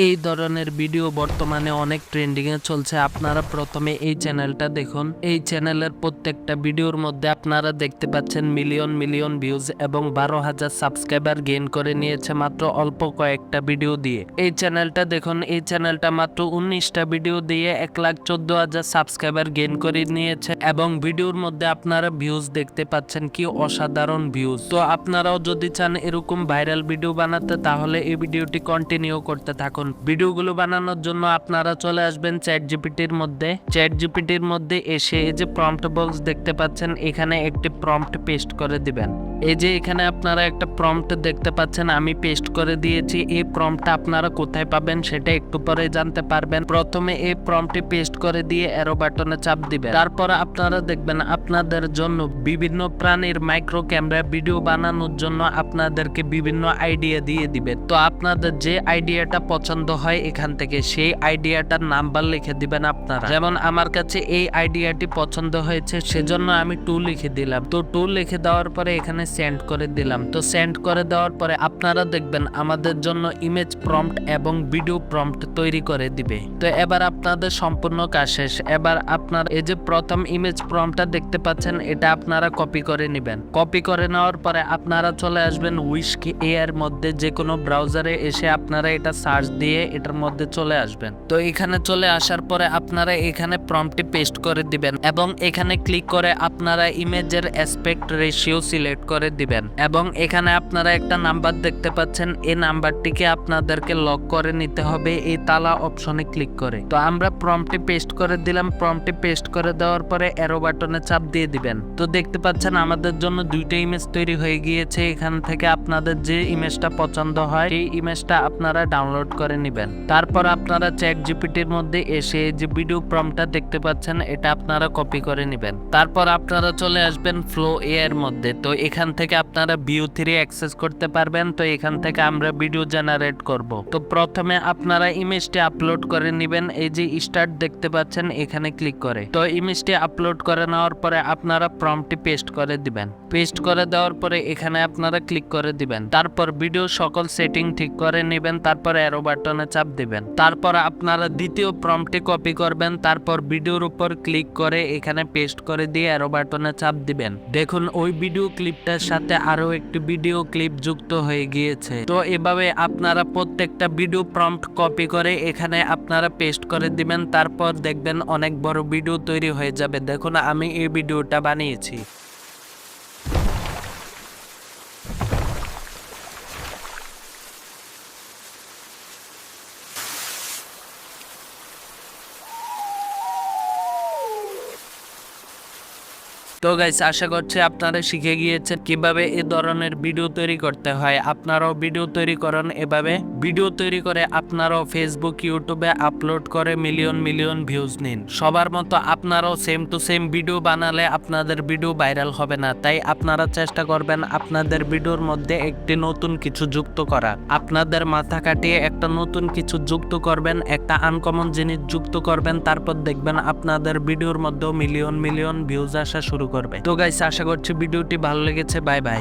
এই ধরনের ভিডিও বর্তমানে অনেক ট্রেন্ডিং এ চলছে। আপনারা প্রথমে এই চ্যানেলটা দেখুন। এই চ্যানেলের প্রত্যেকটা ভিডিওর মধ্যে আপনারা দেখতে পাচ্ছেন মিলিয়ন মিলিয়ন ভিউজ এবং 12,000 সাবস্ক্রাইবার গেইন করে নিয়েছে মাত্র অল্প কয়েকটা ভিডিও দিয়ে। এই চ্যানেলটা দেখুন, এই চ্যানেলটা মাত্র 19টা ভিডিও দিয়ে 1,14,000 সাবস্ক্রাইবার গেইন করে নিয়েছে এবং ভিডিওর মধ্যে আপনারা ভিউজ দেখতে পাচ্ছেন, কি অসাধারণ ভিউজ। তো আপনারাও যদি চান এরকম ভাইরাল ভিডিও বানাতে, তাহলে এই ভিডিওটি কন্টিনিউ করতে থাকুন। ভিডিওগুলো বানানোর জন্য আপনারা চলে আসবেন চ্যাটজিপিটির মধ্যে। চ্যাটজিপিটির মধ্যে এসে এই যে প্রম্পট বক্স দেখতে পাচ্ছেন, এখানে একটি প্রম্পট পেস্ট করে দিবেন। এই যে এখানে আপনারা একটা প্রম্পট দেখতে পাচ্ছেন, আমি পেস্ট করে দিয়েছি। এই প্রম্পটটা আপনারা কোথায় পাবেন সেটা একটু পরে জানতে পারবেন। প্রথমে এই প্রম্পটটি পেস্ট করে দিয়ে অ্যারো বাটনে চাপ দিবেন। তারপর আপনারা দেখবেন আপনাদের জন্য বিভিন্ন প্রাণীর মাইক্রো ক্যামেরা ভিডিও বানানোর জন্য আপনাদেরকে বিভিন্ন আইডিয়া দিয়ে দিবে। তো আপনাদের যে আইডিয়াটা পছন্দ হয় এখান থেকে সেই আইডিয়াটার নাম্বার লিখে দিবেন আপনারা। যেমন আমার কাছে এই আইডিয়াটি পছন্দ হয়েছে, সেজন্য আমি 2 লিখে দিলাম। তো 2 লিখে দেওয়ার পরে এখানে সেন্ড করে দিলাম। তো সেন্ড করে দেওয়ার পরে আপনারা দেখবেন আমাদের জন্য ইমেজ প্রম্পট এবং ভিডিও প্রম্পট তৈরি করে দিবে। তো এবার আপনাদের সম্পূর্ণ কাজ শেষ। এবার আপনার এই যে প্রথম ইমেজ প্রম্পটটা দেখতে পাচ্ছেন, এটা আপনারা কপি করে নেবেন। কপি করে নেওয়ার পরে আপনারা চলে আসবেন উইশকি এর মধ্যে, যে কোনো ব্রাউজারে এসে আপনারা এটা সার্চ দিয়ে এটার মধ্যে চলে আসবেন। তো এখানে চলে আসার পরে আপনারা এখানে প্রম্পটটি পেস্ট করে দিবেন এবং এখানে ক্লিক করে আপনারা ইমেজের অ্যাসপেক্ট রেশিও সিলেক্ট করে দিবেন এবং এখানে আপনারা একটা নাম্বার দেখতে পাচ্ছেন, এই নাম্বারটিকে আপনাদেরকে লক করে নিতে হবে এই তালা অপশনে ক্লিক করে। তো আমরা প্রম্পটটি পেস্ট করে দিলাম। প্রম্পটটি পেস্ট করে দেওয়ার পরে অ্যারো বাটনে চাপ দিয়ে দিবেন। তো দেখতে পাচ্ছেন আমাদের জন্য 2টা ইমেজ তৈরি হয়ে গিয়েছে। এখান থেকে আপনাদের যে ইমেজটা পছন্দ হয় সেই ইমেজটা আপনারা ডাউনলোড করে নেবেন। তারপর আপনারা চ্যাটজিপিটির মধ্যে এসে যে ভিডিও প্রম্পটটা দেখতে পাচ্ছেন, এটা আপনারা কপি করে নেবেন। তারপর আপনারা চলে আসবেন ফ্লো এর মধ্যে। তো এখান থেকে আপনারা ভিউ 3 অ্যাক্সেস করতে পারবেন। তো এখান থেকে আমরা ভিডিও জেনারেট করব। তো প্রথমে আপনারা ইমেজটি আপলোড করে নেবেন। এই যে স্টার্ট দেখতে পাচ্ছেন, এখানে ক্লিক করে। তো ইমেজটি আপলোড করে নেওয়ার পরে আপনারা প্রম্পটটি পেস্ট করে দিবেন। পেস্ট করে দেওয়ার পরে এখানে আপনারা ক্লিক করে দিবেন। তারপর ভিডিও সকল সেটিং ঠিক করে নেবেন। তারপর অ্যারো বাটনে চাপ দিবেন। তারপর আপনারা দ্বিতীয় প্রম্পটটি কপি করবেন। তারপর ভিডিওর উপর ক্লিক করে এখানে পেস্ট করে দিয়ে অ্যারো বাটনে চাপ দিবেন। দেখুন ওই ভিডিও ক্লিপটার সাথে আরো একটি ভিডিও ক্লিপ যুক্ত হয়ে গিয়েছে। তো এভাবে আপনারা প্রত্যেকটা ভিডিও প্রম্পট কপি করে এখানে আপনারা পেস্ট করে দিবেন। তারপর দেখবেন অনেক বড় ভিডিও তৈরি হয়ে যাবে। দেখুন আমি এই ভিডিওটা বানিয়েছি। তো গাইস, আশা করছি আপনারা শিখে গিয়েছেন কিভাবে এই ধরনের ভিডিও তৈরি করতে হয়। আপনারাও ভিডিও তৈরি করেন এভাবে। ভিডিও তৈরি করে আপনারাও ফেসবুক, ইউটিউবে আপলোড করে মিলিয়ন মিলিয়ন ভিউজ নিন। সবার মতো আপনারাও সেম টু সেম ভিডিও বানালে আপনাদের ভিডিও ভাইরাল হবে না। তাই আপনারা চেষ্টা করবেন আপনাদের ভিডিওর মধ্যে একটি নতুন কিছু যুক্ত করা। আপনাদের মাথা কাটিয়ে একটা নতুন কিছু যুক্ত করবেন, একটা আনকমন জিনিস যুক্ত করবেন। তারপর দেখবেন আপনাদের ভিডিওর মধ্যেও মিলিয়ন মিলিয়ন ভিউজ আসা শুরু করবে। তো গাইস, আশা করছি ভিডিওটি ভালো লেগেছে। Bye bye.